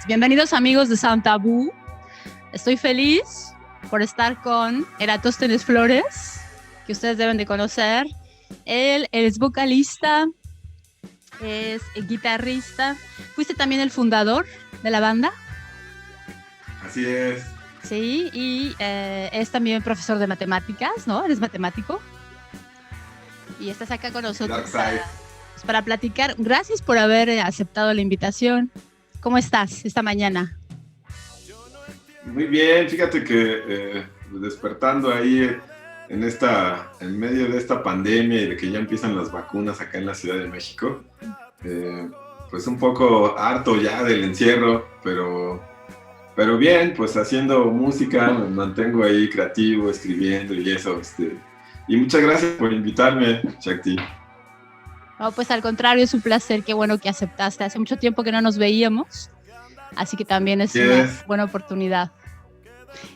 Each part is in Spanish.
Bienvenidos amigos de Sound Taboo. Estoy feliz por estar con Eratóstenes Flores, que ustedes deben de conocer. Él es vocalista, es guitarrista. ¿Fuiste también el fundador de la banda? Así es. Sí, y es también profesor de matemáticas, ¿no? ¿Eres matemático? Y estás acá con nosotros para platicar. Gracias por haber aceptado la invitación. ¿Cómo estás esta mañana? Muy bien, fíjate que despertando ahí en medio de esta pandemia y de que ya empiezan las vacunas acá en la Ciudad de México, pues un poco harto ya del encierro, pero bien, pues haciendo música, me mantengo ahí creativo, escribiendo y eso. Y muchas gracias por invitarme, Shakti. No, pues al contrario, es un placer, qué bueno que aceptaste. Hace mucho tiempo que no nos veíamos, así que también es una buena oportunidad.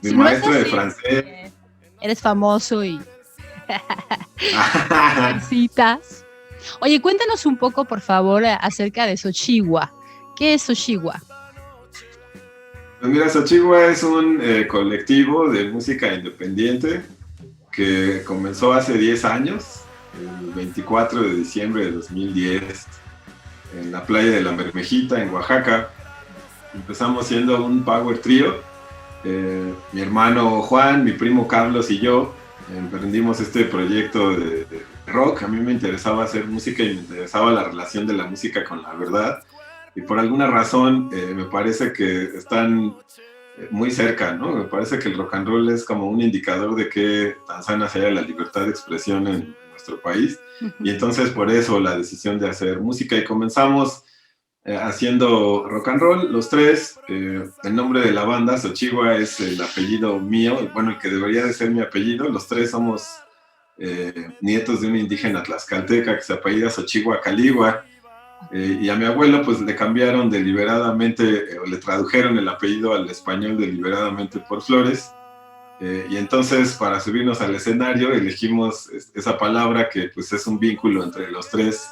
Mi maestro de francés. Eres famoso y citas. Oye, cuéntanos un poco, por favor, acerca de Xochigua. ¿Qué es Xochigua? Pues mira, Xochigua es un colectivo de música independiente que comenzó hace 10 años, el 24 de diciembre de 2010, en la playa de La Bermejita, en Oaxaca. Empezamos siendo un power trio. Mi hermano Juan, mi primo Carlos y yo emprendimos este proyecto de rock. A mí me interesaba hacer música y me interesaba la relación de la música con la verdad. Y por alguna razón me parece que están muy cerca, ¿no? Me parece que el rock and roll es como un indicador de qué tan sana sea la libertad de expresión en nuestro país. Y entonces por eso la decisión de hacer música, y comenzamos haciendo rock and roll, los tres. El nombre de la banda, Xochigua, es el apellido mío, bueno, el que debería de ser mi apellido. Los tres somos nietos de un indígena tlaxcalteca que se apellida Xochigua Caligua. Y a mi abuelo pues le cambiaron deliberadamente, o le tradujeron el apellido al español deliberadamente por Flores. Y entonces para subirnos al escenario elegimos esa palabra que pues es un vínculo entre los tres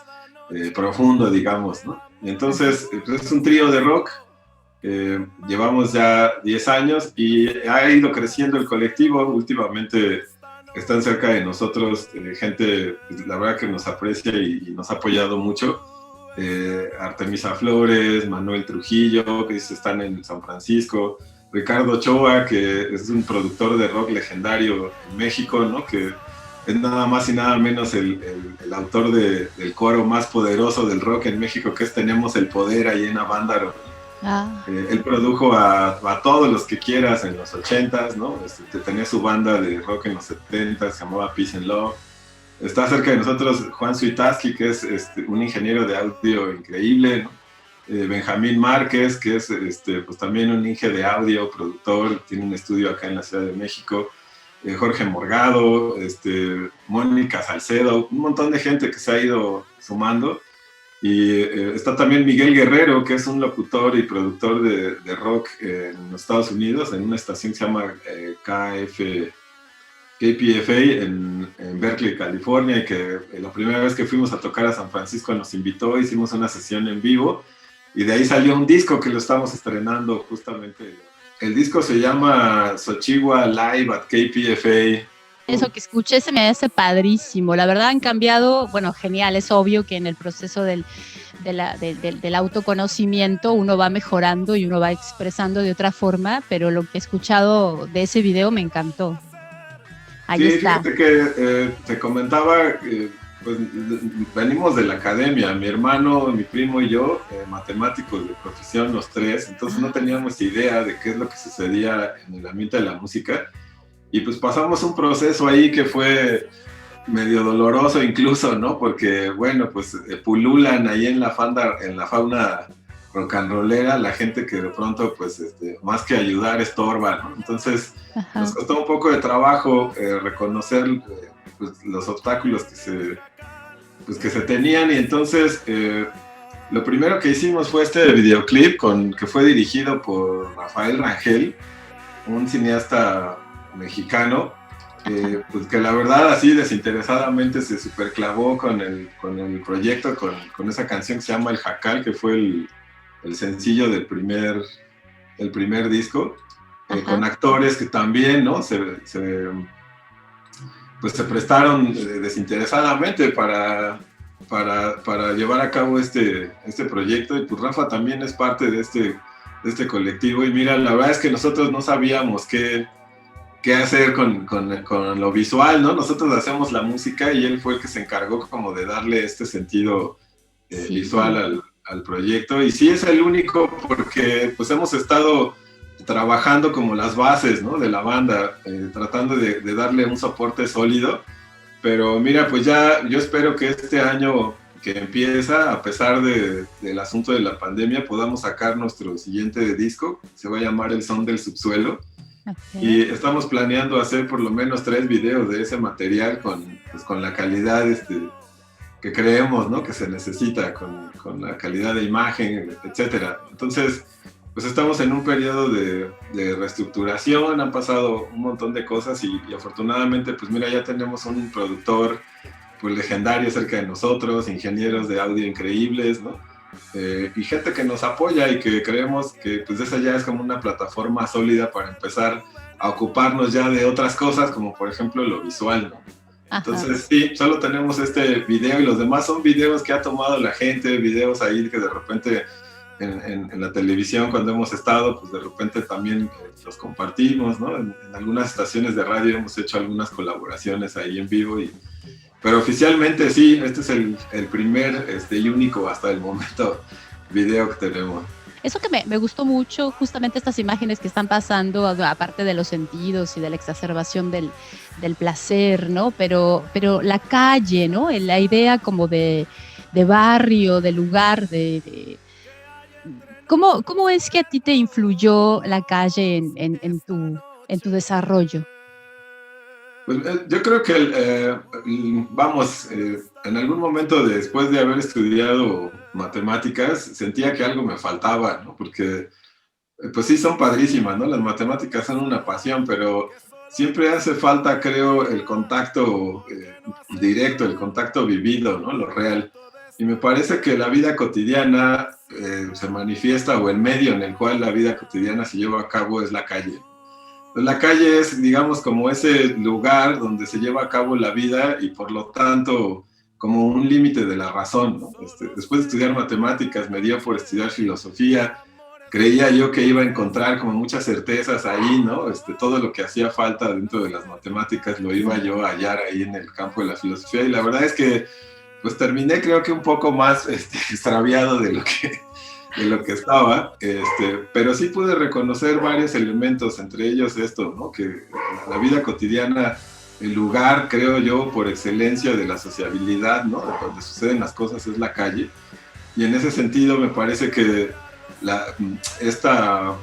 profundo, digamos, ¿no? Y entonces pues, es un trío de rock. Llevamos ya 10 años y ha ido creciendo el colectivo. Últimamente están cerca de nosotros gente, pues, la verdad que nos aprecia y nos ha apoyado mucho. Artemisa Flores, Manuel Trujillo, que están en San Francisco, Ricardo Ochoa, que es un productor de rock legendario en México, ¿no? Que es nada más y nada menos el autor del coro más poderoso del rock en México, que es Tenemos el Poder, ahí en Avándaro. Él produjo a todos los que quieras en los 80s, ¿no? Tenía su banda de rock en los 70s, se llamaba Peace and Love. Está cerca de nosotros Juan Suitaski, que es un ingeniero de audio increíble, ¿no? Benjamín Márquez, que es pues también un inge de audio, productor, tiene un estudio acá en la Ciudad de México. Jorge Morgado, Mónica Salcedo, un montón de gente que se ha ido sumando. Y está también Miguel Guerrero, que es un locutor y productor de rock en los Estados Unidos, en una estación que se llama KPFA en Berkeley, California, y que la primera vez que fuimos a tocar a San Francisco nos invitó, hicimos una sesión en vivo, y de ahí salió un disco que lo estamos estrenando justamente. El disco se llama Xochigua Live at KPFA. Eso que escuché se me hace padrísimo. La verdad han cambiado, bueno, genial. Es obvio que en el proceso del autoconocimiento uno va mejorando y uno va expresando de otra forma, pero lo que he escuchado de ese video me encantó. Ahí está. Fíjate que te comentaba, pues venimos de la academia, mi hermano, mi primo y yo, matemáticos de profesión los tres, entonces no teníamos idea de qué es lo que sucedía en el ambiente de la música, y pues pasamos un proceso ahí que fue medio doloroso incluso, ¿no? Porque, bueno, pues pululan ahí en la fauna rock and rollera la gente que de pronto, pues, más que ayudar, estorba, ¿no? Entonces, nos costó un poco de trabajo reconocer pues, los obstáculos que se tenían, y entonces lo primero que hicimos fue este videoclip que fue dirigido por Rafael Rangel, un cineasta mexicano, pues que la verdad así desinteresadamente se superclavó con el proyecto, con esa canción que se llama El Jacal, que fue el sencillo del primer el primer disco, con Ajá. actores que también, ¿no? Pues se prestaron desinteresadamente para llevar a cabo este proyecto. Y pues Rafa también es parte de este colectivo. Y mira, la verdad es que nosotros no sabíamos qué hacer con lo visual, ¿no? Nosotros hacemos la música y él fue el que se encargó como de darle este sentido visual Sí, al proyecto. Y sí es el único porque pues hemos estado trabajando como las bases, ¿no? De la banda, tratando de darle un soporte sólido. Pero mira, pues ya yo espero que este año que empieza, a pesar del asunto de la pandemia, podamos sacar nuestro siguiente disco. Se va a llamar El Son del Subsuelo. Y ok. estamos planeando hacer por lo menos 3 videos de ese material con la calidad que creemos, ¿no? Que se necesita, con la calidad de imagen, etcétera. Entonces, pues estamos en un periodo de reestructuración, han pasado un montón de cosas y afortunadamente, pues mira, ya tenemos un productor pues legendario cerca de nosotros, ingenieros de audio increíbles, ¿no? Y gente que nos apoya y que creemos que pues esa ya es como una plataforma sólida para empezar a ocuparnos ya de otras cosas, como por ejemplo lo visual, ¿no? Ajá. Entonces sí, solo tenemos este video y los demás son videos que ha tomado la gente, videos ahí que de repente en la televisión cuando hemos estado, pues de repente también los compartimos, ¿no? En algunas estaciones de radio hemos hecho algunas colaboraciones ahí en vivo pero oficialmente sí, este es el primer y único hasta el momento video que tenemos. Eso que me gustó mucho, justamente estas imágenes que están pasando, aparte de los sentidos y de la exacerbación del placer, ¿no? Pero la calle, ¿no? La idea como de barrio, de lugar, ¿cómo es que a ti te influyó la calle en tu desarrollo? Pues, yo creo que, vamos, en algún momento después de haber estudiado matemáticas, sentía que algo me faltaba, ¿no? Porque, pues sí, son padrísimas, ¿no? Las matemáticas son una pasión, pero siempre hace falta, creo, el contacto directo, el contacto vivido, ¿no? Lo real. Y me parece que la vida cotidiana se manifiesta, o el medio en el cual la vida cotidiana se lleva a cabo es la calle. La calle es, digamos, como ese lugar donde se lleva a cabo la vida y por lo tanto como un límite de la razón, ¿no? Después de estudiar matemáticas, me dio por estudiar filosofía, creía yo que iba a encontrar como muchas certezas ahí, ¿no? Todo lo que hacía falta dentro de las matemáticas lo iba yo a hallar ahí en el campo de la filosofía y la verdad es que pues terminé creo que un poco más extraviado de lo que estaba, pero sí pude reconocer varios elementos, entre ellos esto, ¿no? Que la vida cotidiana, el lugar, creo yo, por excelencia de la sociabilidad, ¿no? De donde suceden las cosas es la calle, y en ese sentido me parece que la, esta,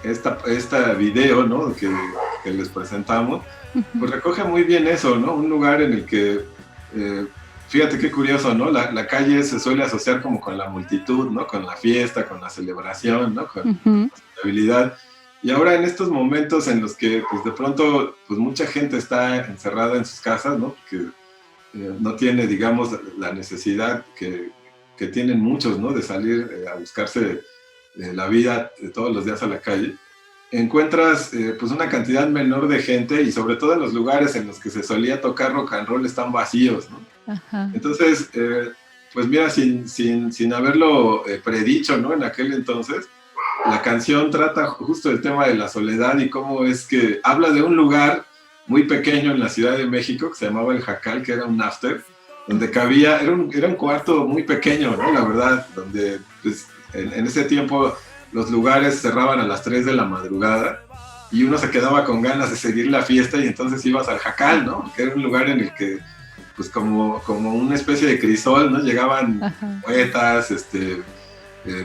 esta video, ¿no? Que les presentamos, pues recoge muy bien eso, ¿no? Un lugar en el que fíjate qué curioso, ¿no? La calle se suele asociar como con la multitud, ¿no? Con la fiesta, con la celebración, ¿no? Con Ujú. la sociabilidad. Y ahora en estos momentos en los que, pues de pronto, pues mucha gente está encerrada en sus casas, ¿no? Porque no tiene, digamos, la necesidad que tienen muchos, ¿no? De salir a buscarse la vida de todos los días a la calle encuentras pues una cantidad menor de gente y sobre todo en los lugares en los que se solía tocar rock and roll están vacíos, ¿no? Ajá. Entonces, pues mira, sin haberlo predicho, ¿no? En aquel entonces, la canción trata justo el tema de la soledad y cómo es que habla de un lugar muy pequeño en la Ciudad de México que se llamaba El Jacal, que era un after, donde cabía, era un cuarto muy pequeño, ¿no? La verdad, donde pues, en ese tiempo los lugares cerraban a las 3 de la madrugada y uno se quedaba con ganas de seguir la fiesta y entonces ibas al Jacal, ¿no? Que era un lugar en el que pues como una especie de crisol, ¿no? Llegaban Ajá. poetas,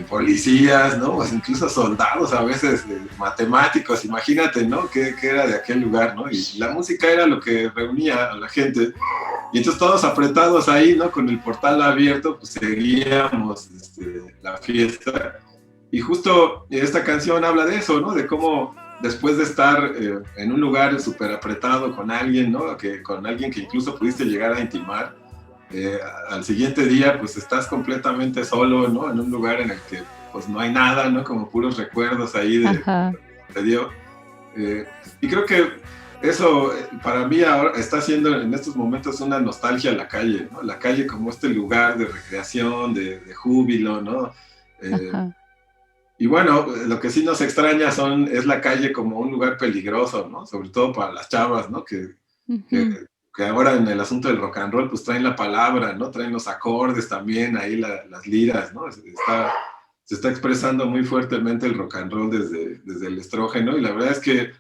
policías, ¿no? Pues incluso soldados a veces, matemáticos, imagínate, ¿no? ¿Qué era de aquel lugar, ¿no? Y la música era lo que reunía a la gente. Y entonces todos apretados ahí, ¿no? Con el portal abierto, pues seguíamos la fiesta. Y justo esta canción habla de eso, ¿no? De cómo después de estar en un lugar súper apretado con alguien, ¿no? Con alguien que incluso pudiste llegar a intimar, al siguiente día pues estás completamente solo, ¿no? En un lugar en el que pues no hay nada, ¿no? Como puros recuerdos ahí de Ajá. lo que sucedió. Y creo que eso para mí ahora está siendo en estos momentos una nostalgia a la calle, ¿no? La calle como este lugar de recreación, de júbilo, ¿no? Eh, Ajá. y bueno, lo que sí nos extraña es la calle como un lugar peligroso, ¿no? Sobre todo para las chavas, ¿no? Que, Ujú. que ahora en el asunto del rock and roll, pues traen la palabra, ¿no? Traen los acordes también, ahí las liras, ¿no? Se está expresando muy fuertemente el rock and roll desde el estrógeno y la verdad es que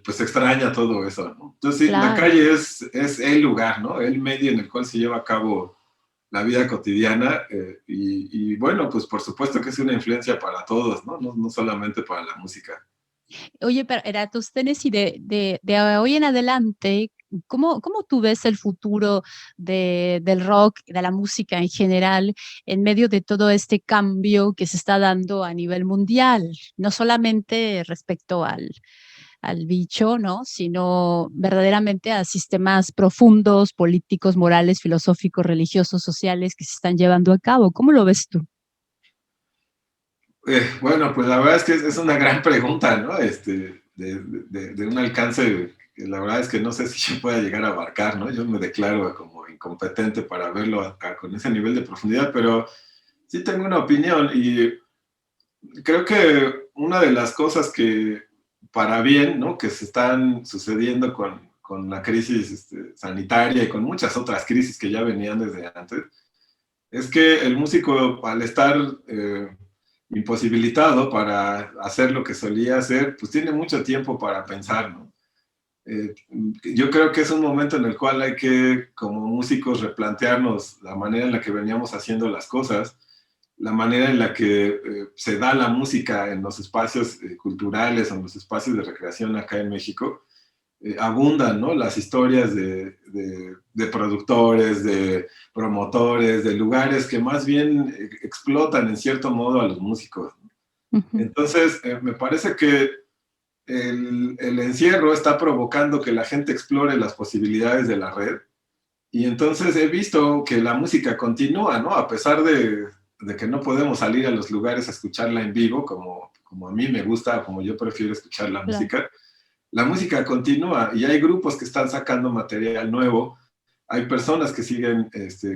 pues se extraña todo eso, ¿no? Entonces sí, la Claro. calle es el lugar, ¿no? El medio en el cual se lleva a cabo la vida cotidiana y bueno, pues por supuesto que es una influencia para todos, ¿no? No solamente para la música. Oye, pero Eratosthenes, y de hoy en adelante, ¿cómo tú ves el futuro del rock, de la música en general, en medio de todo este cambio que se está dando a nivel mundial? No solamente respecto al bicho, ¿no? Sino verdaderamente a sistemas profundos, políticos, morales, filosóficos, religiosos, sociales que se están llevando a cabo. ¿Cómo lo ves tú? Bueno, pues la verdad es que es una gran pregunta, ¿no? De un alcance que la verdad es que no sé si yo pueda llegar a abarcar, ¿no? Yo me declaro como incompetente para verlo con ese nivel de profundidad, pero sí tengo una opinión y creo que una de las cosas que para bien, ¿no? Que se están sucediendo con la crisis sanitaria y con muchas otras crisis que ya venían desde antes, es que el músico, al estar imposibilitado para hacer lo que solía hacer, pues tiene mucho tiempo para pensar, ¿no? Eh, yo creo que es un momento en el cual hay que, como músicos, replantearnos la manera en la que veníamos haciendo las cosas, la manera en la que se da la música en los espacios culturales o en los espacios de recreación acá en México, abundan, ¿no? Las historias de productores, de promotores, de lugares que más bien explotan en cierto modo a los músicos. Ujú. Entonces, me parece que el encierro está provocando que la gente explore las posibilidades de la red y entonces he visto que la música continúa, ¿no? A pesar de que no podemos salir a los lugares a escucharla en vivo, como a mí me gusta o como yo prefiero escuchar Claro. la música continúa y hay grupos que están sacando material nuevo, hay personas que siguen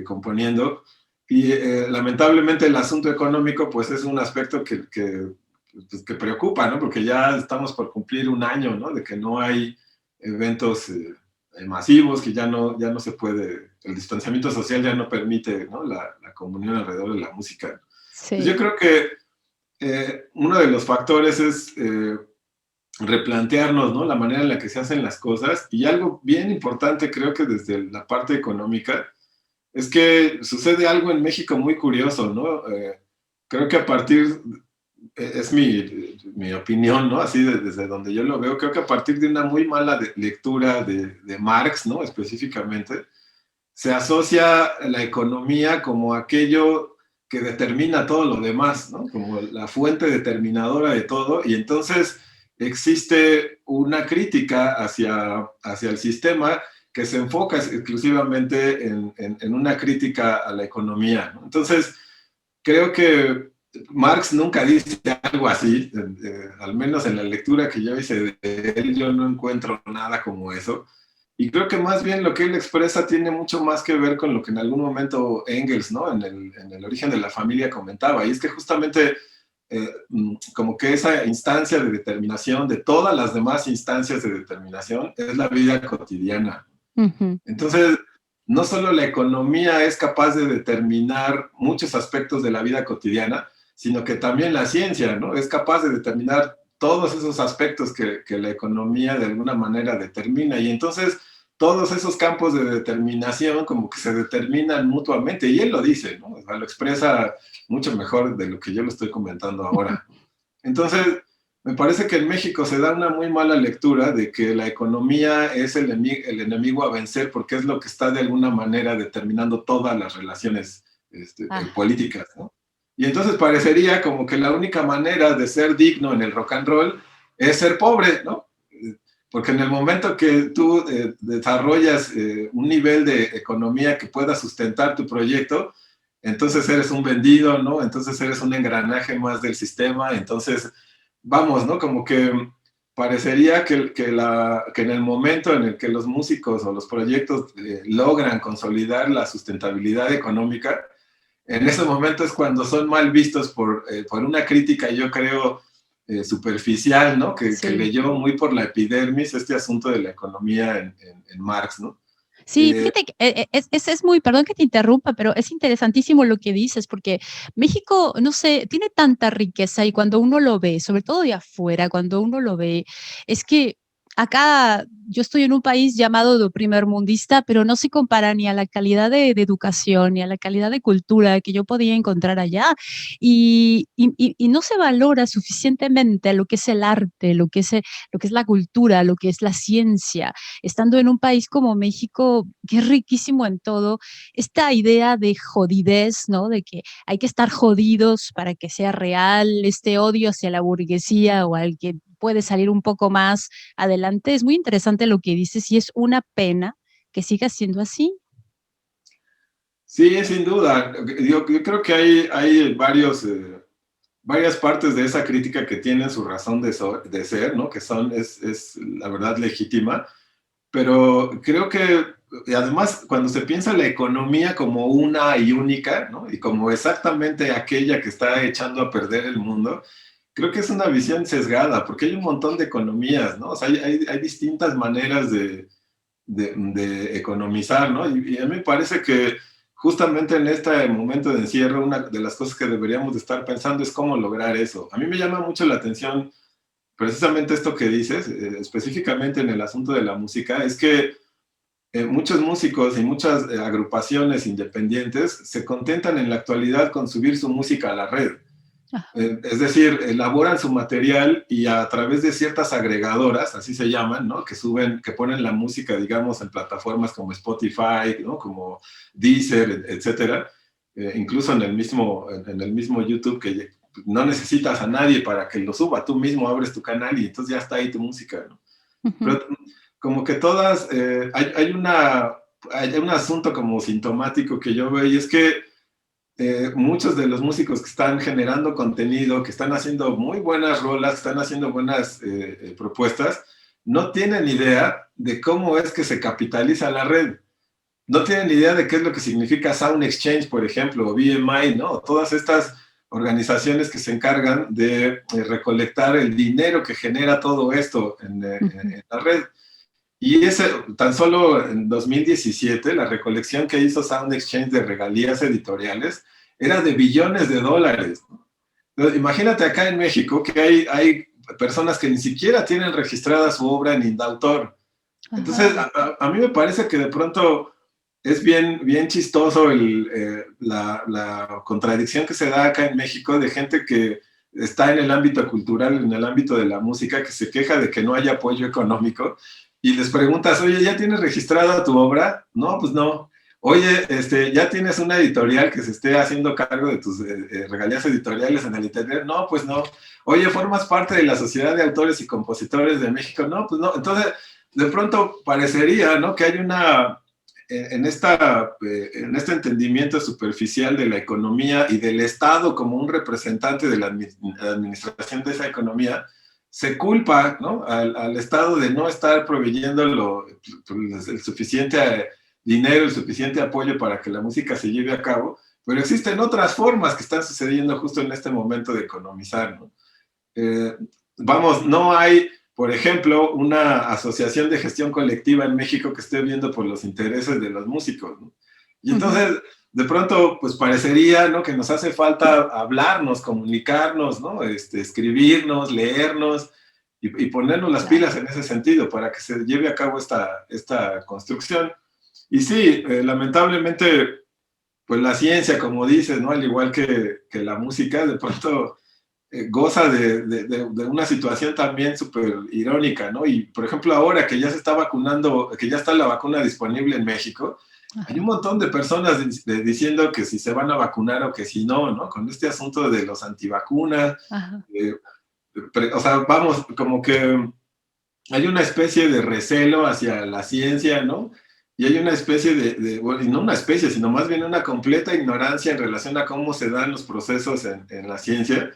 componiendo y lamentablemente el asunto económico pues es un aspecto pues, que preocupa, ¿no? Porque ya estamos por cumplir un año, ¿no? De que no hay eventos masivos, que ya no se puede, el distanciamiento social ya no permite, ¿no? La comunión alrededor de la música. Pues yo Sí. creo que uno de los factores es replantearnos, ¿no? La manera en la que se hacen las cosas. Y algo bien importante, creo que desde la parte económica, es que sucede algo en México muy curioso, ¿no? Creo que a partir, es mi opinión, ¿no? Así desde donde yo lo veo, creo que a partir de una muy mala lectura de Marx, ¿no? Específicamente, se asocia la economía como aquello que determina todo lo demás, ¿no? Como la fuente determinadora de todo, y entonces existe una crítica hacia el sistema que se enfoca exclusivamente en una crítica a la economía, ¿no? Entonces, creo que Marx nunca dice algo así, al menos en la lectura que yo hice de él, yo no encuentro nada como eso. Y creo que más bien lo que él expresa tiene mucho más que ver con lo que en algún momento Engels, ¿no? En el origen de la familia comentaba, y es que justamente como que esa instancia de determinación de todas las demás instancias de determinación es la vida cotidiana. Ujú. Entonces, no solo la economía es capaz de determinar muchos aspectos de la vida cotidiana, sino que también la ciencia, ¿no? Es capaz de determinar todos esos aspectos que la economía de alguna manera determina. Y entonces, todos esos campos de determinación como que se determinan mutuamente. Y él lo dice, ¿no? O sea, lo expresa mucho mejor de lo que yo lo estoy comentando ahora. Entonces, me parece que en México se da una muy mala lectura de que la economía es el enemigo a vencer porque es lo que está de alguna manera determinando todas las relaciones Ah, políticas, ¿no? Y entonces parecería como que la única manera de ser digno en el rock and roll es ser pobre, ¿no? Porque en el momento que tú desarrollas un nivel de economía que pueda sustentar tu proyecto, entonces eres un vendido, ¿no? Entonces eres un engranaje más del sistema, entonces, vamos, ¿no? Como que parecería que en el momento en el que los músicos o los proyectos logran consolidar la sustentabilidad económica, en ese momento es cuando son mal vistos por una crítica, yo creo, superficial, ¿no? Que Sí. leyó muy por la epidermis este asunto de la economía en Marx, ¿no? Sí, fíjate que es muy, perdón que te interrumpa, pero es interesantísimo lo que dices, porque México, no sé, tiene tanta riqueza y cuando uno lo ve, sobre todo de afuera, cuando uno lo ve, es que acá yo estoy en un país llamado de primermundista, pero no se compara ni a la calidad de educación, ni a la calidad de cultura que yo podía encontrar allá. Y no se valora suficientemente lo que es el arte, lo que es la cultura, lo que es la ciencia estando en un país como México, que es riquísimo en todo, esta idea de jodidez, ¿no? De que hay que estar jodidos para que sea real, este odio hacia la burguesía o al que puede salir un poco más adelante, es muy interesante lo que dices y es una pena que siga siendo así. Sí, sin duda. Yo creo que hay varias partes de esa crítica que tienen su razón de ser, ¿no? Que es la verdad legítima, pero creo que, y además, cuando se piensa la economía como una y única, ¿no? Y como exactamente aquella que está echando a perder el mundo, creo que es una visión sesgada, porque hay un montón de economías, ¿no? O sea, hay distintas maneras de economizar, ¿no? Y a mí me parece que justamente en este momento de encierro, una de las cosas que deberíamos de estar pensando es cómo lograr eso. A mí me llama mucho la atención precisamente esto que dices, específicamente en el asunto de la música, es que muchos músicos y muchas agrupaciones independientes se contentan en la actualidad con subir su música a la red. Ajá. Es decir, elaboran su material y a través de ciertas agregadoras, así se llaman, ¿no? Que suben, que ponen la música, digamos, en plataformas como Spotify, ¿no? Como Deezer, etcétera. Incluso en el mismo YouTube, que no necesitas a nadie para que lo suba, tú mismo abres tu canal y entonces ya está ahí tu música, ¿no? Ujú. Pero como que todas, hay un asunto como sintomático que yo veo y es que muchos de los músicos que están generando contenido, que están haciendo muy buenas rolas, que están haciendo buenas propuestas, no tienen idea de cómo es que se capitaliza la red. No tienen idea de qué es lo que significa Sound Exchange, por ejemplo, o BMI, ¿no? Todas estas organizaciones que se encargan de recolectar el dinero que genera todo esto Ujú. en la red. Y ese, tan solo en 2017, la recolección que hizo Sound Exchange de regalías editoriales era de billones de dólares. Entonces, imagínate acá en México que hay personas que ni siquiera tienen registrada su obra en Indautor. Entonces, Ajá. a mí me parece que de pronto es bien chistoso la contradicción que se da acá en México de gente que está en el ámbito cultural, en el ámbito de la música, que se queja de que no hay apoyo económico y les preguntas, oye, ¿ya tienes registrada tu obra? No, pues no. Oye, ¿ya tienes una editorial que se esté haciendo cargo de tus regalías editoriales en el internet? No, pues no. Oye, ¿formas parte de la Sociedad de Autores y Compositores de México? No, pues no. Entonces, de pronto parecería, ¿no? Que hay en este entendimiento superficial de la economía y del Estado como un representante de la administración de esa economía, se culpa, ¿no? Al Estado de no estar proveyendo el suficiente dinero, el suficiente apoyo para que la música se lleve a cabo, pero existen otras formas que están sucediendo justo en este momento de economizar, ¿no? Eh, vamos, no hay, por ejemplo, una asociación de gestión colectiva en México que esté viendo por los intereses de los músicos, ¿no? Y Ujú. entonces, de pronto, pues parecería, ¿no? Que nos hace falta hablarnos, comunicarnos, ¿no? Escribirnos, leernos y ponernos las Claro. pilas en ese sentido para que se lleve a cabo esta construcción. Y sí, lamentablemente, pues la ciencia, como dices, ¿no? Al igual que la música, de pronto goza de una situación también súper irónica, ¿no? Y, por ejemplo, ahora que ya se está vacunando, que ya está la vacuna disponible en México, hay Ajá. un montón de personas diciendo que si se van a vacunar o que si no, ¿no? Con este asunto de los antivacunas. Ajá. eh, o sea, vamos, como que hay una especie de recelo hacia la ciencia, ¿no? y hay una especie bueno, y no una especie, sino más bien una completa ignorancia en relación a cómo se dan los procesos en la ciencia.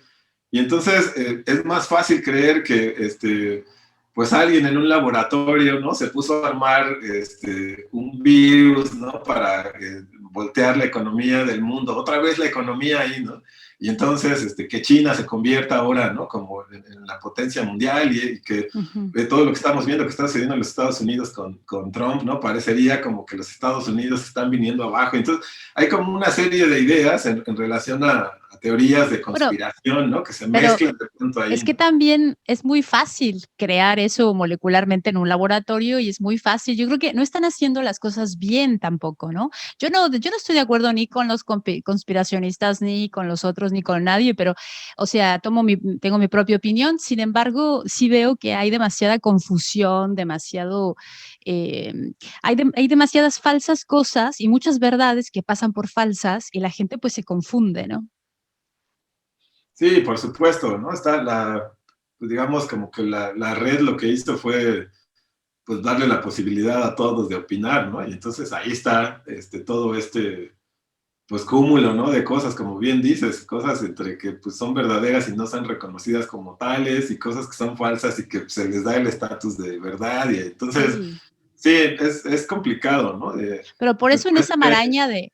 Y entonces es más fácil creer que pues alguien en un laboratorio, ¿no? Se puso a armar un virus, ¿no? Para voltear la economía del mundo, otra vez la economía ahí, ¿no? Y entonces que China se convierta ahora, ¿no? Como en la potencia mundial y que Ujú. todo lo que estamos viendo que está sucediendo en los Estados Unidos con Trump, ¿no? Parecería como que los Estados Unidos están viniendo abajo. Entonces, hay como una serie de ideas en relación a teorías de Bueno, conspiración, ¿no? Que se pero mezclan de pronto ahí, es que ¿no? también es muy fácil crear eso molecularmente en un laboratorio y es muy fácil. Yo creo que no están haciendo las cosas bien tampoco, ¿no? Yo no estoy de acuerdo ni con los conspiracionistas, ni con los otros, ni con nadie, pero, o sea, tengo mi propia opinión. Sin embargo, sí veo que hay demasiada confusión, eh, hay demasiadas falsas cosas y muchas verdades que pasan por falsas y la gente pues se confunde, ¿no? Sí, por supuesto, ¿no? Está pues digamos, como que la red lo que hizo fue pues darle la posibilidad a todos de opinar, ¿no? Y entonces ahí está todo pues cúmulo, ¿no? De cosas, como bien dices, cosas entre que pues son verdaderas y no son reconocidas como tales, y cosas que son falsas y que se les da el estatus de verdad, y entonces, Sí. sí, es complicado, ¿no? Pero por Me eso parece,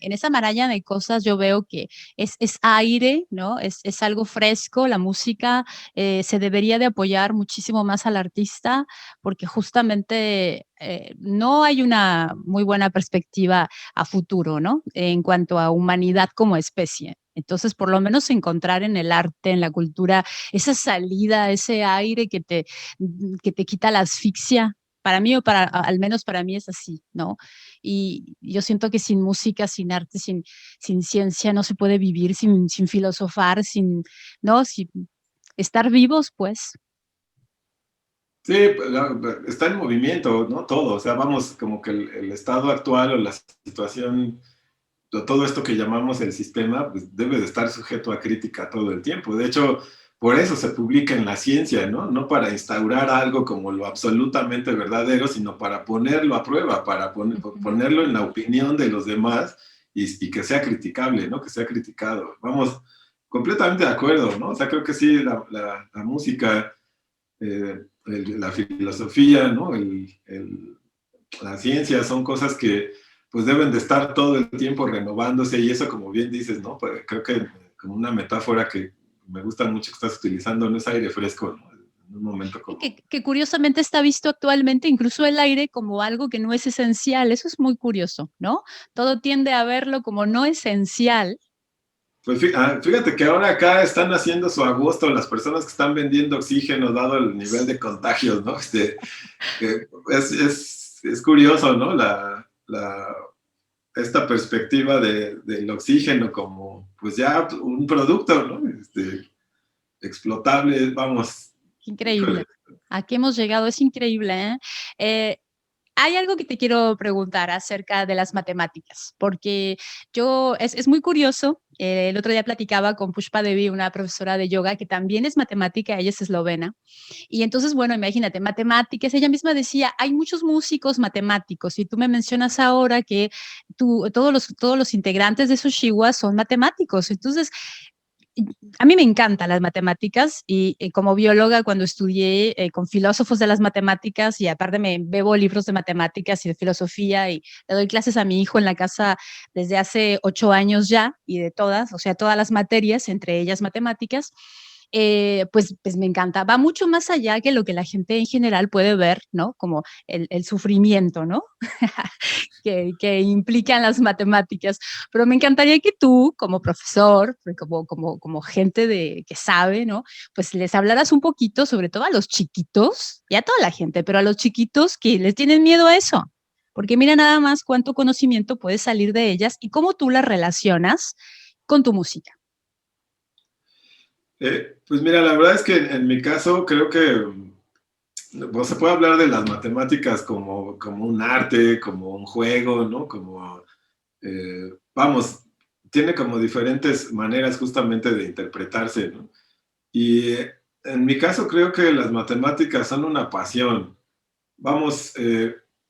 en esa maraña de cosas yo veo que es aire, ¿no? Es algo fresco, la música se debería de apoyar muchísimo más al artista porque justamente no hay una muy buena perspectiva a futuro, ¿no? En cuanto a humanidad como especie. Entonces, por lo menos encontrar en el arte, en la cultura, esa salida, ese aire que te quita la asfixia. Para mí, al menos para mí es así, ¿no? Y yo siento que sin música, sin arte, sin ciencia no se puede vivir, sin filosofar, ¿no? Sin estar vivos, pues. sí, está en movimiento, ¿no? Todo, o sea, vamos, como que el estado actual o la situación, todo esto que llamamos el sistema, pues debe de estar sujeto a crítica todo el tiempo. De hecho, por eso se publica en la ciencia, ¿no? No para instaurar algo como lo absolutamente verdadero, sino para ponerlo a prueba, para Ujú. ponerlo en la opinión de los demás y que sea criticable, ¿no? Que sea criticado. Vamos, completamente de acuerdo, ¿no? O sea, creo que sí, la música, la filosofía, ¿no? La ciencia son cosas que pues deben de estar todo el tiempo renovándose y eso como bien dices, ¿no? Pues, creo que como una metáfora que me gusta mucho que estás utilizando, no es aire fresco, ¿no? En un momento Y como... que curiosamente está visto actualmente incluso el aire como algo que no es esencial. Eso es muy curioso, ¿no? Todo tiende a verlo como no esencial. Pues fíjate que ahora acá están haciendo su agosto las personas que están vendiendo oxígeno dado el nivel de contagios, ¿no? Es curioso, ¿no? Esta perspectiva del oxígeno como pues ya un producto, ¿no? Explotable, vamos, Increíble. híjole. ¿A qué hemos llegado? Es increíble, ¿eh? Eh, Hay algo que te quiero preguntar acerca de las matemáticas, porque es muy curioso. El otro día platicaba con Pushpa Devi, una profesora de yoga que también es matemática, ella es eslovena. Y entonces, bueno, imagínate, matemáticas, ella misma decía, hay muchos músicos matemáticos y tú me mencionas ahora que todos los integrantes de Sushiwa son matemáticos. Entonces, a mí me encantan las matemáticas y como bióloga cuando estudié con filósofos de las matemáticas y aparte me bebo libros de matemáticas y de filosofía y le doy clases a mi hijo en la casa desde hace 8 años ya y de todas, o sea, todas las materias, entre ellas matemáticas, pues me encanta. Va mucho más allá que lo que la gente en general puede ver, ¿no? Como el sufrimiento, ¿no? Que implican las matemáticas. Pero me encantaría que tú, como profesor, como gente que sabe, ¿no? Pues les hablaras un poquito, sobre todo a los chiquitos y a toda la gente, pero a los chiquitos que les tienen miedo a eso. Porque mira nada más cuánto conocimiento puede salir de ellas y cómo tú las relacionas con tu música. Pues mira, la verdad es que en mi caso creo que pues, se puede hablar de las matemáticas como un arte, como un juego, ¿no? Como, vamos, tiene como diferentes maneras justamente de interpretarse, ¿no? Y en mi caso creo que las matemáticas son una pasión. Vamos,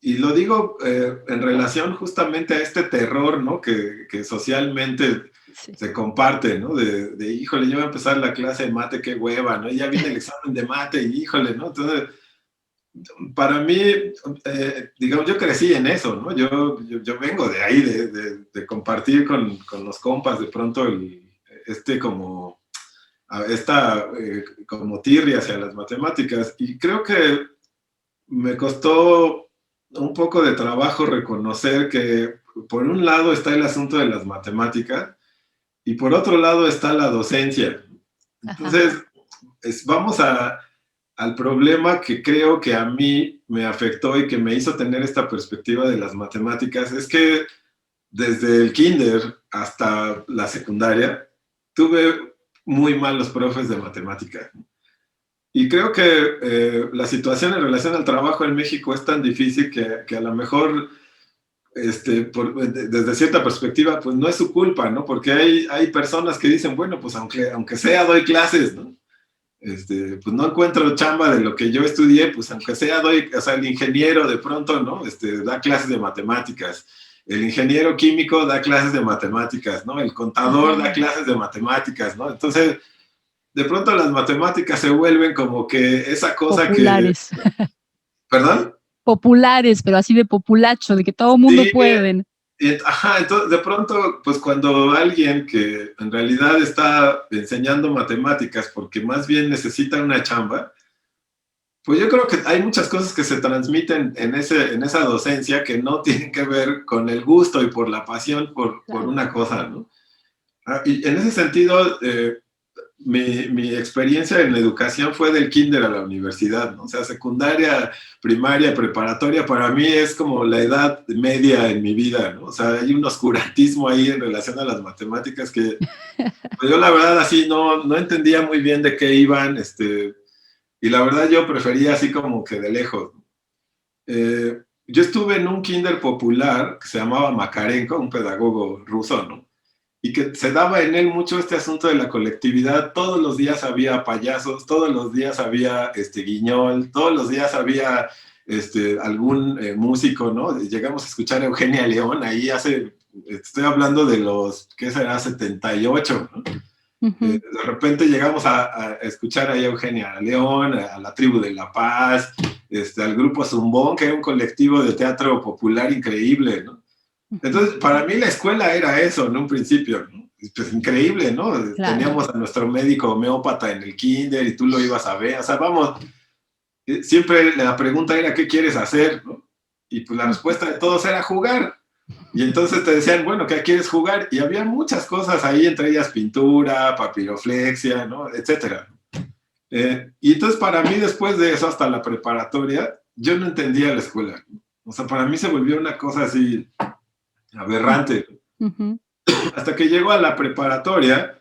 y lo digo en relación justamente a este terror, ¿no? Que socialmente Sí. se comparte, ¿no? Híjole, yo voy a empezar la clase de mate, qué hueva, ¿no? Y ya viene el examen de mate y híjole, ¿no? Entonces, para mí, digamos, yo crecí en eso, ¿no? Yo vengo de ahí, de compartir con los compas de pronto como, esta como tirria hacia las matemáticas. Y creo que me costó un poco de trabajo reconocer que por un lado está el asunto de las matemáticas y por otro lado está la docencia. Entonces, vamos al problema que creo que a mí me afectó y que me hizo tener esta perspectiva de las matemáticas, es que desde el kinder hasta la secundaria tuve muy malos profes de matemáticas. Y creo que la situación en relación al trabajo en México es tan difícil que a lo mejor desde cierta perspectiva, pues no es su culpa, ¿no? Porque hay personas que dicen, bueno, pues aunque sea doy clases, ¿no? Pues no encuentro chamba de lo que yo estudié, pues aunque sea o sea, el ingeniero de pronto, ¿no? Da clases de matemáticas, el ingeniero químico da clases de matemáticas, ¿no? El contador da clases de matemáticas, ¿no? Entonces, de pronto las matemáticas se vuelven como que esa cosa populares. ¿Perdón? Populares, pero así de populacho, de que todo mundo Sí, puede. entonces de pronto, pues cuando alguien que en realidad está enseñando matemáticas porque más bien necesita una chamba, pues yo creo que hay muchas cosas que se transmiten en esa docencia que no tienen que ver con el gusto y por la pasión por una cosa, ¿no? Y en ese sentido, mi experiencia en la educación fue del kinder a la universidad, ¿no? O sea, secundaria, primaria, preparatoria, para mí es como la edad media en mi vida, ¿no? O sea, hay un oscurantismo ahí en relación a las matemáticas que pues yo la verdad así no entendía muy bien de qué iban, y la verdad yo prefería así como que de lejos. Yo estuve en un kinder popular que se llamaba Makarenko, un pedagogo ruso, ¿no? Y que se daba en él mucho este asunto de la colectividad. Todos los días había payasos, todos los días había guiñol, todos los días había algún músico, ¿no? Llegamos a escuchar a Eugenia León ahí estoy hablando de los, ¿qué será? 78, ¿no? De repente llegamos a escuchar a Eugenia León, a la Tribu de la Paz, al grupo Zumbón, que era un colectivo de teatro popular increíble, ¿no? Entonces, para mí la escuela era eso, en un principio, ¿no? Pues increíble, ¿no? Claro. Teníamos a nuestro médico homeópata en el kinder y tú lo ibas a ver, o sea, vamos, siempre la pregunta era, ¿qué quieres hacer? ¿No? Y pues la respuesta de todos era jugar. Y entonces te decían, bueno, ¿qué quieres jugar? Y había muchas cosas ahí, entre ellas pintura, papiroflexia, ¿no? Etcétera. Y entonces para mí, después de eso, hasta la preparatoria, yo no entendía la escuela. O sea, para mí se volvió una cosa así aberrante. Hasta que llego a la preparatoria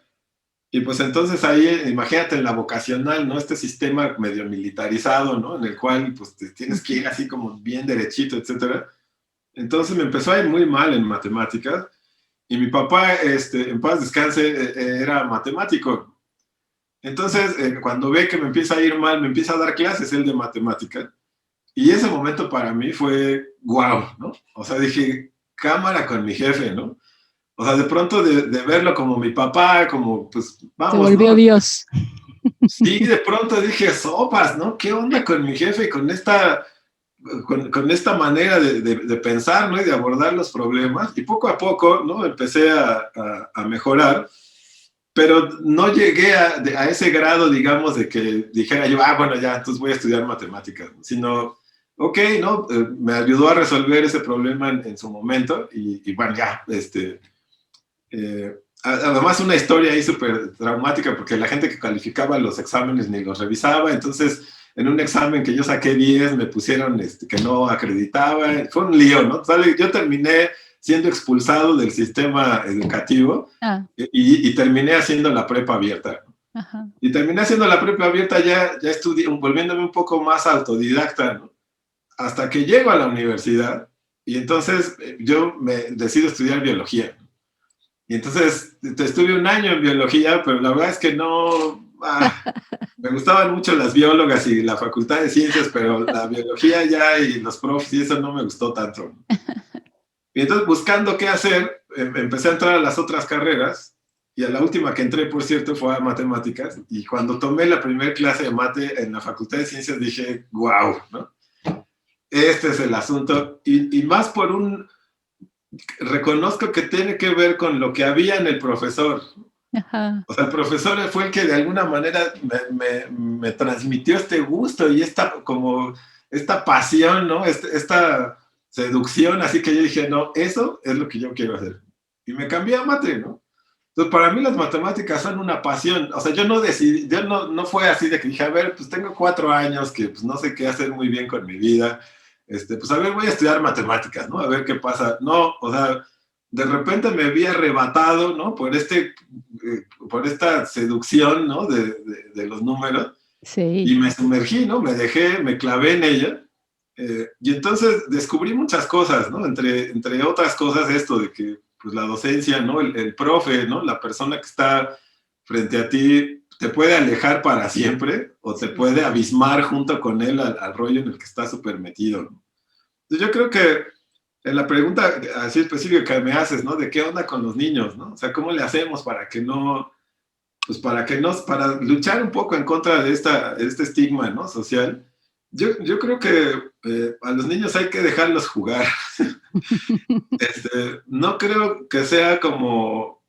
y pues entonces ahí, imagínate en la vocacional, ¿no? Este sistema medio militarizado, ¿no? En el cual pues te tienes que ir así como bien derechito, etcétera. Entonces me empezó a ir muy mal en matemáticas y mi papá, en paz descanse, era matemático. Entonces, cuando ve que me empieza a ir mal, me empieza a dar clases él de matemáticas. Y ese momento para mí fue wow, ¿no? O sea, dije, cámara con mi jefe, ¿no? O sea, de pronto de verlo como mi papá, como, pues, vamos, se volvió, ¿no? Dios. Sí, de pronto dije, sopas, ¿no? ¿Qué onda con mi jefe? Con esta manera de pensar, ¿no? Y de abordar los problemas. Y poco a poco, ¿no? Empecé a mejorar, pero no llegué a ese grado, digamos, de que dijera yo, bueno, ya, entonces voy a estudiar matemáticas, sino, ok, ¿no? Me ayudó a resolver ese problema en su momento y bueno, ya, además una historia ahí súper traumática porque la gente que calificaba los exámenes ni los revisaba, entonces en un examen que yo saqué 10 me pusieron que no acreditaba, fue un lío, ¿no? Yo terminé siendo expulsado del sistema educativo y terminé haciendo la prepa abierta. Ajá. Y terminé haciendo la prepa abierta ya estudié, volviéndome un poco más autodidacta, ¿no? Hasta que llego a la universidad y entonces yo me decido estudiar biología. Y entonces estuve un año en biología, pero la verdad es que no, Me gustaban mucho las biólogas y la facultad de ciencias, pero la biología ya y los profes y eso no me gustó tanto. Y entonces buscando qué hacer, empecé a entrar a las otras carreras y a la última que entré, por cierto, fue a matemáticas. Y cuando tomé la primera clase de mate en la facultad de ciencias dije, wow, ¿no? Este es el asunto. Y más por reconozco que tiene que ver con lo que había en el profesor. Ajá. O sea, el profesor fue el que de alguna manera me transmitió este gusto y esta pasión, ¿no? Esta seducción, así que yo dije, no, eso es lo que yo quiero hacer. Y me cambié a mate, ¿no? Entonces, para mí las matemáticas son una pasión. O sea, yo no decidí, yo no fue así de que dije, a ver, pues tengo 4 años que pues no sé qué hacer muy bien con mi vida. Pues a ver, voy a estudiar matemáticas, ¿no? A ver qué pasa. No, o sea, de repente me vi arrebatado, ¿no? Por esta seducción, ¿no? De los números. Sí. Y me sumergí, ¿no? Me clavé en ella. Y entonces descubrí muchas cosas, ¿no? Entre otras cosas esto de que pues la docencia, ¿no? El profe, ¿no? La persona que está frente a ti te puede alejar para siempre o te puede abismar junto con él al rollo en el que está súper metido, ¿no? Entonces yo creo que en la pregunta así específica que me haces, ¿no? De qué onda con los niños, ¿no? O sea, ¿cómo le hacemos para que no, pues para luchar un poco en contra de este estigma, ¿no? Social. Yo creo que a los niños hay que dejarlos jugar. No creo que sea como,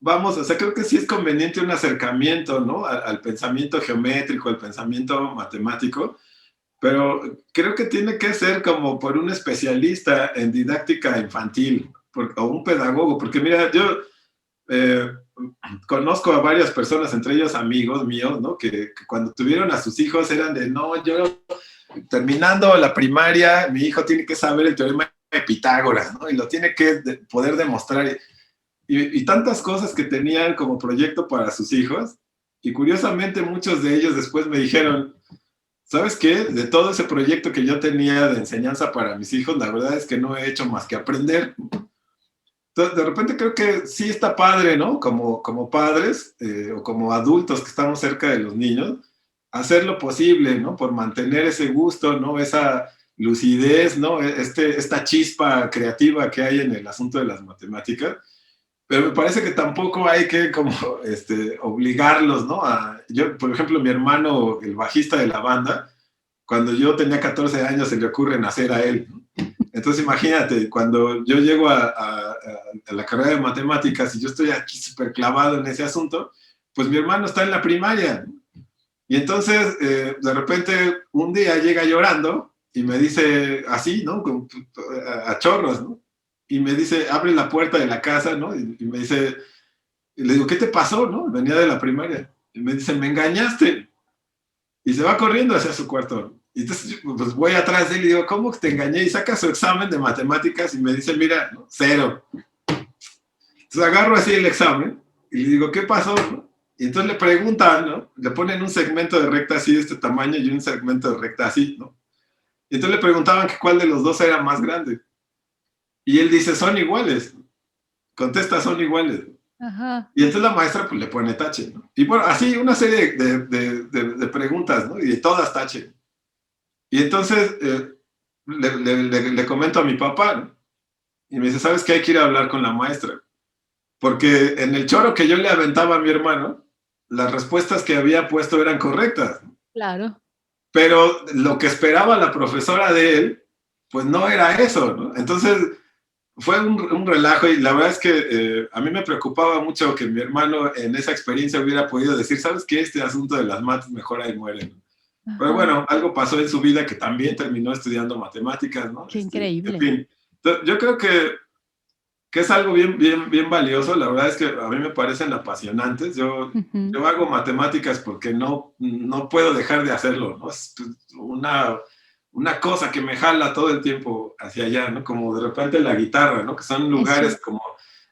vamos, o sea, creo que sí es conveniente un acercamiento, ¿no? Al pensamiento geométrico, al pensamiento matemático, pero creo que tiene que ser como por un especialista en didáctica infantil o un pedagogo, porque mira, yo eh, conozco a varias personas, entre ellos amigos míos, ¿no? Que cuando tuvieron a sus hijos eran de, no, yo terminando la primaria, mi hijo tiene que saber el teorema de Pitágoras, ¿no? Y lo tiene que poder demostrar. Y tantas cosas que tenían como proyecto para sus hijos. Y curiosamente muchos de ellos después me dijeron, ¿sabes qué? De todo ese proyecto que yo tenía de enseñanza para mis hijos, la verdad es que no he hecho más que aprender. Entonces, de repente creo que sí está padre, ¿no? Como padres o como adultos que estamos cerca de los niños, hacer lo posible, ¿no? Por mantener ese gusto, ¿no? Esa lucidez, ¿no? Esta chispa creativa que hay en el asunto de las matemáticas. Pero me parece que tampoco hay que como obligarlos, ¿no? Yo, por ejemplo, mi hermano, el bajista de la banda, cuando yo tenía 14 años se le ocurre nacer a él, ¿no? Entonces imagínate, cuando yo llego a la carrera de matemáticas y yo estoy aquí súper clavado en ese asunto, pues mi hermano está en la primaria. Y entonces, de repente, un día llega llorando y me dice así, ¿no? A chorros, ¿no? Y me dice, abre la puerta de la casa, ¿no? Y me dice, y le digo, ¿qué te pasó, no? Venía de la primaria. Y me dice, me engañaste. Y se va corriendo hacia su cuarto. Y entonces, pues voy atrás de él y digo, ¿cómo que te engañé? Y saca su examen de matemáticas y me dice, mira, ¿no? 0. Entonces agarro así el examen y le digo, ¿qué pasó? ¿No? Y entonces le preguntan, ¿no? Le ponen un segmento de recta así de este tamaño y un segmento de recta así, ¿no? Y entonces le preguntaban que cuál de los dos era más grande. Y él dice, son iguales. Contesta, son iguales. Ajá. Y entonces la maestra pues le pone tache, ¿no? Y bueno, así una serie de preguntas, ¿no? Y de todas tache. Y entonces le comento a mi papá, ¿no? Y me dice, ¿sabes qué? Hay que ir a hablar con la maestra. Porque en el choro que yo le aventaba a mi hermano, las respuestas que había puesto eran correctas. Claro. Pero lo que esperaba la profesora de él, pues no era eso, ¿no? Entonces fue un relajo y la verdad es que a mí me preocupaba mucho que mi hermano en esa experiencia hubiera podido decir, ¿sabes qué? Este asunto de las mates mejor ahí muere, ¿no? Pero Ajá. bueno, algo pasó en su vida que también terminó estudiando matemáticas, ¿no? Qué En increíble. fin, entonces, yo creo que es algo bien valioso. La verdad es que a mí me parecen apasionantes. Ujú. Yo hago matemáticas porque no puedo dejar de hacerlo, ¿no? Es una cosa que me jala todo el tiempo hacia allá, ¿no? Como de repente la guitarra, ¿no? Que son Eso, lugares como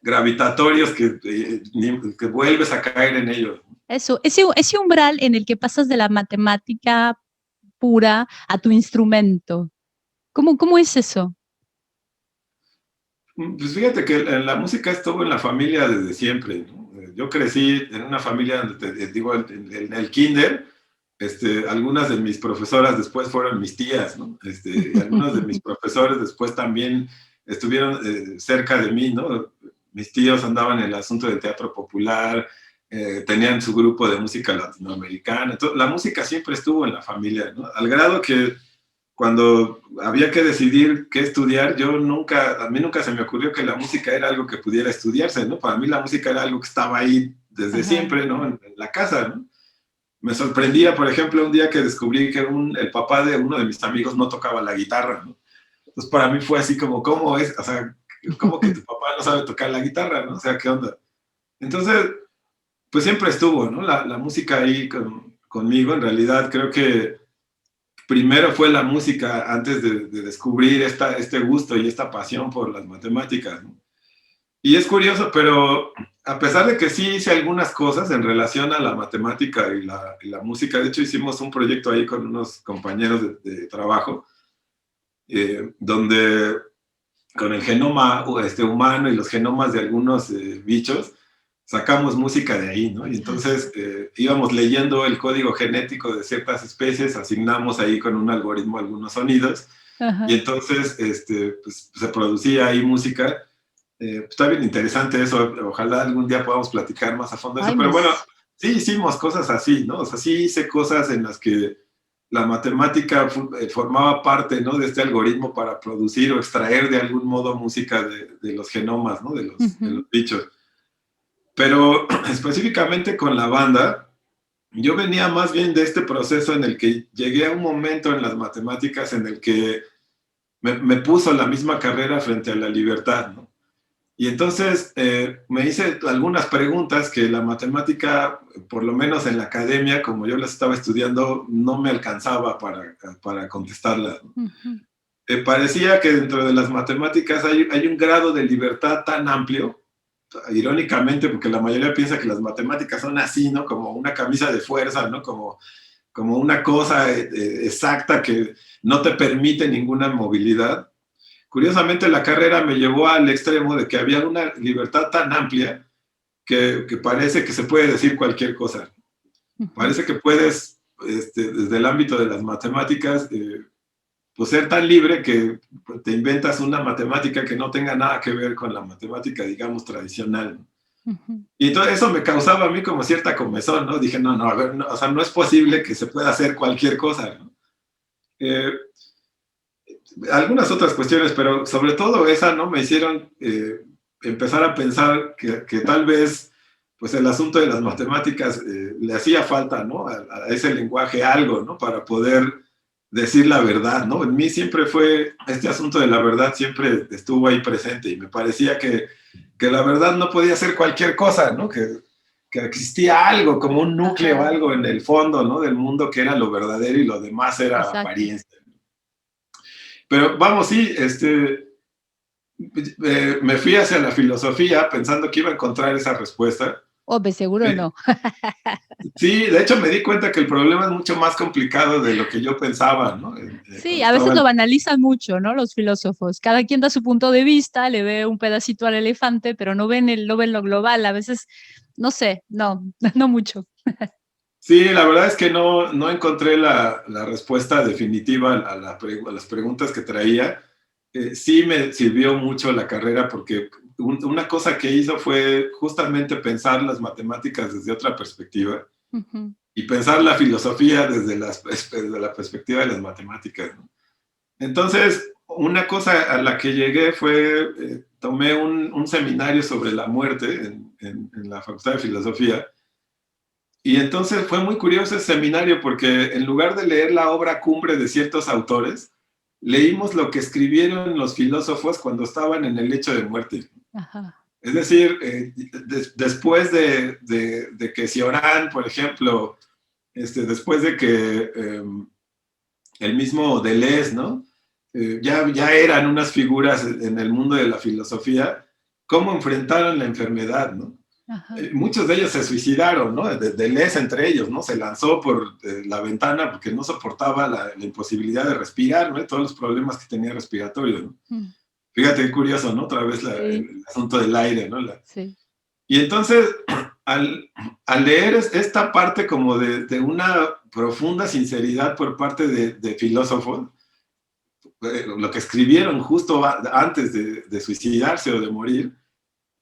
gravitatorios que vuelves a caer en ellos. eso, ese umbral en el que pasas de la matemática pura a tu instrumento. ¿Cómo es eso? Pues fíjate que la música estuvo en la familia desde siempre, ¿no? yo crecí en una familia donde, te digo, en el kinder, algunas de mis profesoras después fueron mis tías, ¿no? Y algunos de mis profesores después también estuvieron cerca de mí, ¿no? Mis tíos andaban en el asunto del teatro popular, tenían su grupo de música latinoamericana. Entonces, la música siempre estuvo en la familia, ¿no? Al grado que cuando había que decidir qué estudiar, a mí nunca se me ocurrió que la música era algo que pudiera estudiarse, ¿no? Para mí la música era algo que estaba ahí desde siempre, ¿no? En la casa, ¿no? Me sorprendía, por ejemplo, un día que descubrí que el papá de uno de mis amigos no tocaba la guitarra, ¿no? Entonces para mí fue así como, ¿cómo es? O sea, ¿cómo que tu papá no sabe tocar la guitarra, no? O sea, ¿qué onda? Entonces, pues siempre estuvo, ¿no? La música ahí conmigo. En realidad creo que primero fue la música antes de descubrir este gusto y esta pasión por las matemáticas, ¿no? Y es curioso, pero a pesar de que sí hice algunas cosas en relación a la matemática y la música, de hecho hicimos un proyecto ahí con unos compañeros de trabajo, donde con el genoma humano y los genomas de algunos bichos, sacamos música de ahí, ¿no? Y entonces íbamos leyendo el código genético de ciertas especies, asignamos ahí con un algoritmo algunos sonidos, y entonces pues, se producía ahí música. Está bien interesante eso, ojalá algún día podamos platicar más a fondo de eso, pero bueno, sí hicimos cosas así, ¿no? O sea, sí hice cosas en las que la matemática formaba parte, ¿no? De este algoritmo para producir o extraer de algún modo música de los genomas, ¿no? De los bichos. Pero específicamente con la banda, yo venía más bien de este proceso en el que llegué a un momento en las matemáticas en el que me puso la misma carrera frente a la libertad, ¿no? Y entonces me hice algunas preguntas que la matemática, por lo menos en la academia, como yo las estaba estudiando, no me alcanzaba para contestarlas. Parecía que dentro de las matemáticas hay un grado de libertad tan amplio, irónicamente, porque la mayoría piensa que las matemáticas son así, ¿no? Como una camisa de fuerza, ¿no? Como una cosa exacta que no te permite ninguna movilidad. Curiosamente, la carrera me llevó al extremo de que había una libertad tan amplia que parece que se puede decir cualquier cosa. Parece que puedes, desde el ámbito de las matemáticas, pues ser tan libre que te inventas una matemática que no tenga nada que ver con la matemática, digamos, tradicional. Y todo eso me causaba a mí como cierta comezón, ¿no? Dije, no, a ver, no, o sea, no es posible que se pueda hacer cualquier cosa, ¿no? Algunas otras cuestiones, pero sobre todo esa, ¿no? Me hicieron empezar a pensar que tal vez pues el asunto de las matemáticas le hacía falta, ¿no? A ese lenguaje algo, ¿no? Para poder decir la verdad, ¿no? En mí siempre fue, este asunto de la verdad siempre estuvo ahí presente y me parecía que la verdad no podía ser cualquier cosa, ¿no? Que existía algo, como un núcleo, algo en el fondo, ¿no? Del mundo que era lo verdadero y lo demás era apariencia. Pero vamos, sí, me fui hacia la filosofía pensando que iba a encontrar esa respuesta. Seguro no. Sí, de hecho me di cuenta que el problema es mucho más complicado de lo que yo pensaba, ¿no? Sí, a veces lo banalizan mucho, ¿no? Los filósofos. Cada quien da su punto de vista, le ve un pedacito al elefante, pero no ven lo global. A veces, no sé, no mucho. Sí, la verdad es que no encontré la respuesta definitiva a las preguntas que traía. Sí me sirvió mucho la carrera porque una cosa que hizo fue justamente pensar las matemáticas desde otra perspectiva y pensar la filosofía desde la perspectiva de las matemáticas, ¿no? Entonces, una cosa a la que llegué fue, tomé un seminario sobre la muerte en la Facultad de Filosofía. Y entonces fue muy curioso ese seminario porque en lugar de leer la obra cumbre de ciertos autores, leímos lo que escribieron los filósofos cuando estaban en el lecho de muerte. Ajá. Es decir, después de que Cioran, por ejemplo, después de que el mismo Deleuze, ¿no? Ya eran unas figuras en el mundo de la filosofía, ¿cómo enfrentaron la enfermedad, ¿no? Muchos de ellos se suicidaron, ¿no? Deleuze entre ellos, ¿no? Se lanzó por la ventana porque no soportaba la imposibilidad de respirar, ¿no? Y todos los problemas que tenía respiratorios, ¿no? Fíjate qué curioso, ¿no? Otra vez el asunto del aire, ¿no? Sí. Y entonces, al leer esta parte como de una profunda sinceridad por parte de filósofos, lo que escribieron justo antes de suicidarse o de morir,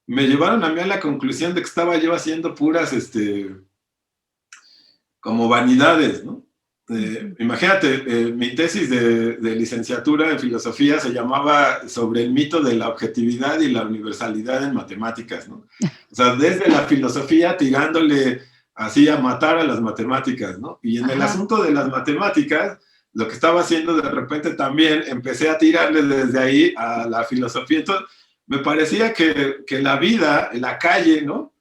me llevaron a mí a la conclusión de que estaba yo haciendo puras, como vanidades, ¿no? Imagínate, mi tesis de licenciatura en filosofía se llamaba sobre el mito de la objetividad y la universalidad en matemáticas, ¿no? O sea, desde la filosofía tirándole así a matar a las matemáticas, ¿no? Y en el asunto de las matemáticas, lo que estaba haciendo de repente también empecé a tirarle desde ahí a la filosofía. Entonces, me parecía que la vida, la calle, ¿no?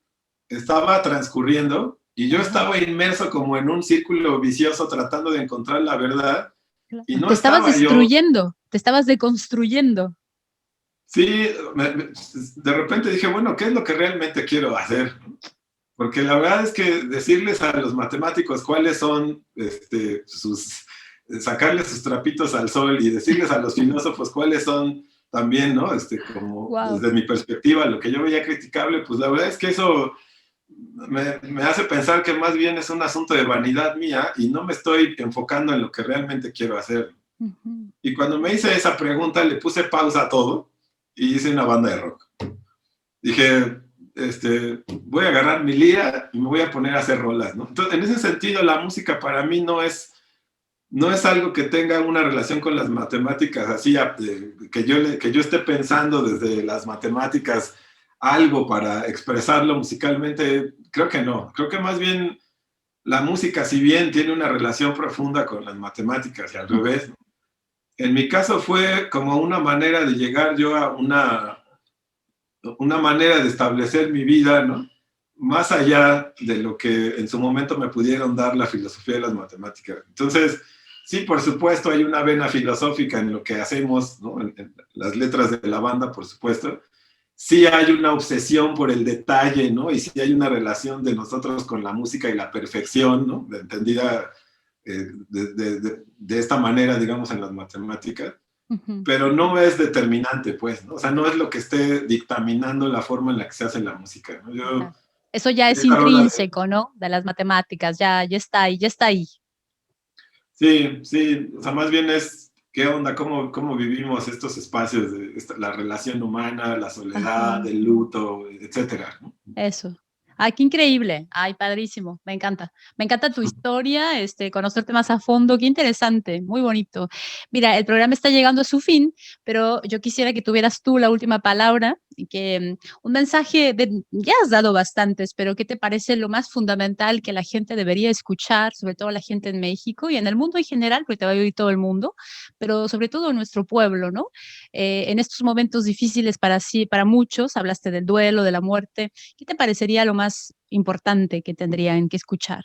Estaba transcurriendo y yo estaba inmerso como en un círculo vicioso tratando de encontrar la verdad y no Te estabas estaba yo... destruyendo, te estabas deconstruyendo. Sí, de repente dije, bueno, ¿qué es lo que realmente quiero hacer? Porque la verdad es que decirles a los matemáticos cuáles son sacarles sus trapitos al sol y decirles a los filósofos cuáles son también, ¿no? Como desde mi perspectiva, lo que yo veía criticable, pues la verdad es que eso me hace pensar que más bien es un asunto de vanidad mía y no me estoy enfocando en lo que realmente quiero hacer. Y cuando me hice esa pregunta, le puse pausa a todo y hice una banda de rock. Dije, voy a agarrar mi lira y me voy a poner a hacer rolas, ¿no? Entonces, en ese sentido, la música para mí no es algo que tenga una relación con las matemáticas, así que yo esté pensando desde las matemáticas algo para expresarlo musicalmente. Creo que no. Creo que más bien la música, si bien tiene una relación profunda con las matemáticas y al revés, ¿no? En mi caso fue como una manera de llegar yo a una manera de establecer mi vida, ¿no? Más allá de lo que en su momento me pudieron dar la filosofía de las matemáticas. Entonces, sí, por supuesto, hay una vena filosófica en lo que hacemos, ¿no? En las letras de la banda, por supuesto. Sí hay una obsesión por el detalle, ¿no? Y sí hay una relación de nosotros con la música y la perfección, ¿no? Entendida de esta manera, digamos, en las matemáticas. Pero no es determinante, pues, ¿no? O sea, no es lo que esté dictaminando la forma en la que se hace la música, ¿no? Eso ya es intrínseco, ¿no? De las matemáticas, ya está ahí, ya está ahí. Sí, sí, o sea, más bien es qué onda, cómo vivimos estos espacios de la relación humana, la soledad, el luto, etcétera, ¿no? Eso. Ay, qué increíble. Ay, padrísimo. Me encanta. Me encanta tu historia, conocerte más a fondo. Qué interesante, muy bonito. Mira, el programa está llegando a su fin, pero yo quisiera que tuvieras tú la última palabra y que un mensaje ya has dado bastantes, pero ¿qué te parece lo más fundamental que la gente debería escuchar, sobre todo la gente en México y en el mundo en general, porque te va a oír todo el mundo, pero sobre todo en nuestro pueblo, ¿no? En estos momentos difíciles para muchos, hablaste del duelo, de la muerte. ¿Qué te parecería lo más importante que tendrían que escuchar?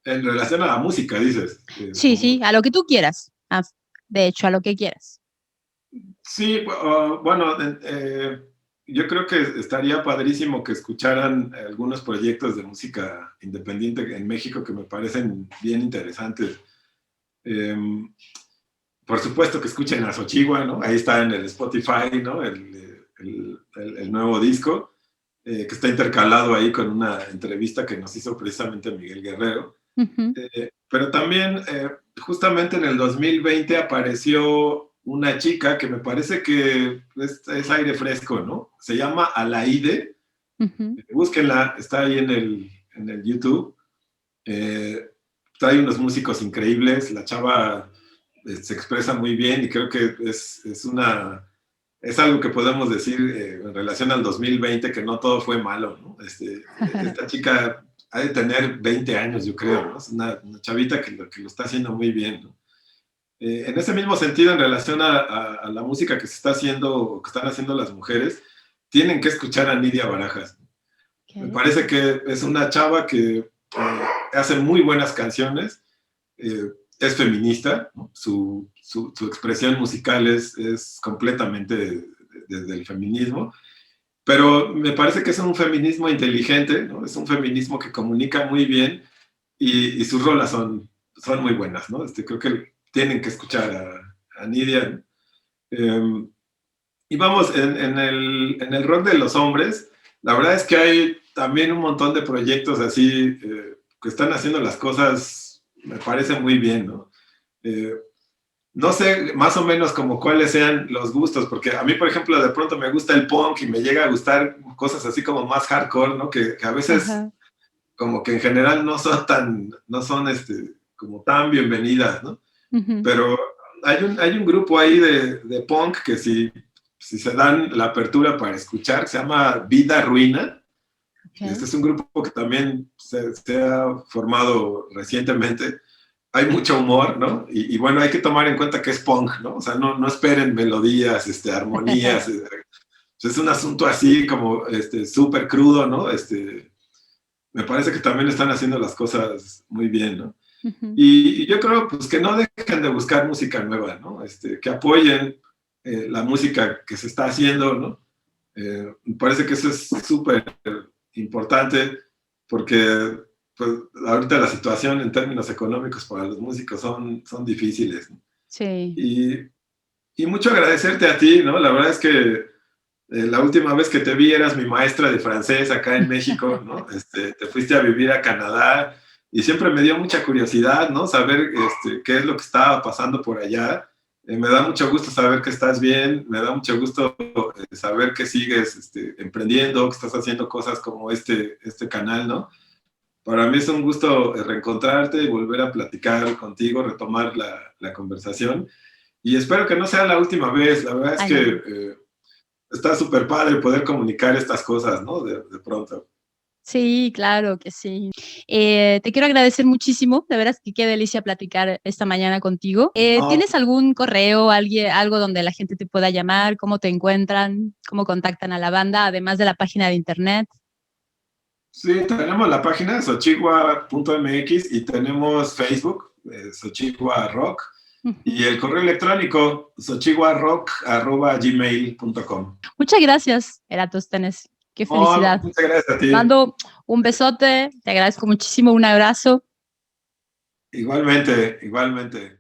En relación a la música, dices. Sí, a lo que tú quieras. De hecho, a lo que quieras. Sí, bueno, yo creo que estaría padrísimo que escucharan algunos proyectos de música independiente en México que me parecen bien interesantes. Por supuesto que escuchen a Xochigua, ¿no? Ahí está en el Spotify, ¿no? El nuevo disco, que está intercalado ahí con una entrevista que nos hizo precisamente Miguel Guerrero. Pero también, justamente en el 2020 apareció una chica que me parece que es aire fresco, ¿no? Se llama Alaide. Búsquenla, está ahí en el YouTube. Trae unos músicos increíbles. La chava se expresa muy bien y creo que es algo que podemos decir en relación al 2020, que no todo fue malo, ¿no? Esta chica ha de tener 20 años, yo creo, ¿no? Es una chavita que lo está haciendo muy bien, ¿no? En ese mismo sentido, en relación a la música que se está haciendo, que están haciendo las mujeres, tienen que escuchar a Nidia Barajas. Me parece que es una chava que hace muy buenas canciones, es feminista, ¿no? Su expresión musical es completamente desde el feminismo, pero me parece que es un feminismo inteligente, ¿no? Es un feminismo que comunica muy bien y sus rolas son muy buenas, ¿no? Creo que tienen que escuchar a Nidia. Y vamos, en el rock de los hombres, la verdad es que hay también un montón de proyectos así que están haciendo las cosas, me parece muy bien, ¿no? No sé más o menos como cuáles sean los gustos, porque a mí, por ejemplo, de pronto me gusta el punk y me llega a gustar cosas así como más hardcore, ¿no? Que a veces Ajá. como que en general no son como tan bienvenidas, ¿no? Ujú. Pero hay un grupo ahí de punk que si se dan la apertura para escuchar, se llama Vida Ruina. Este Okay. es un grupo que también se ha formado recientemente. Hay mucho humor, ¿no? Y bueno, hay que tomar en cuenta que es punk, ¿no? O sea, no esperen melodías, armonías. Es un asunto así como súper crudo, ¿no? Me parece que también están haciendo las cosas muy bien, ¿no? Ujú. Y yo creo pues que no dejen de buscar música nueva, ¿no? Que apoyen la música que se está haciendo, ¿no? Me parece que eso es súper importante porque pues, ahorita la situación en términos económicos para los músicos son difíciles, ¿no? Sí. Y, y mucho agradecerte a ti, ¿no? La verdad es que la última vez que te vi eras mi maestra de francés acá en México, ¿no? Te fuiste a vivir a Canadá y siempre me dio mucha curiosidad, ¿no? Saber qué es lo que estaba pasando por allá. Me da mucho gusto saber que estás bien, me da mucho gusto saber que sigues emprendiendo, que estás haciendo cosas como este canal, ¿no? Para mí es un gusto reencontrarte y volver a platicar contigo, retomar la conversación. Y espero que no sea la última vez. La verdad es Ay, que no. está súper padre poder comunicar estas cosas, ¿no? De pronto. Sí, claro que sí. Te quiero agradecer muchísimo, de veras que qué delicia platicar esta mañana contigo. No, ¿Tienes algún correo, algo donde la gente te pueda llamar? ¿Cómo te encuentran? ¿Cómo contactan a la banda, además de la página de internet? sí, tenemos la página xochigua.mx y tenemos Facebook, Xochigua Rock, Ujú. y el correo electrónico xochiguarock@gmail.com. Muchas gracias, Eratóstenes. Qué Oh, felicidad. muchas gracias a Te ti. mando un besote, te agradezco muchísimo, un abrazo. Igualmente, igualmente.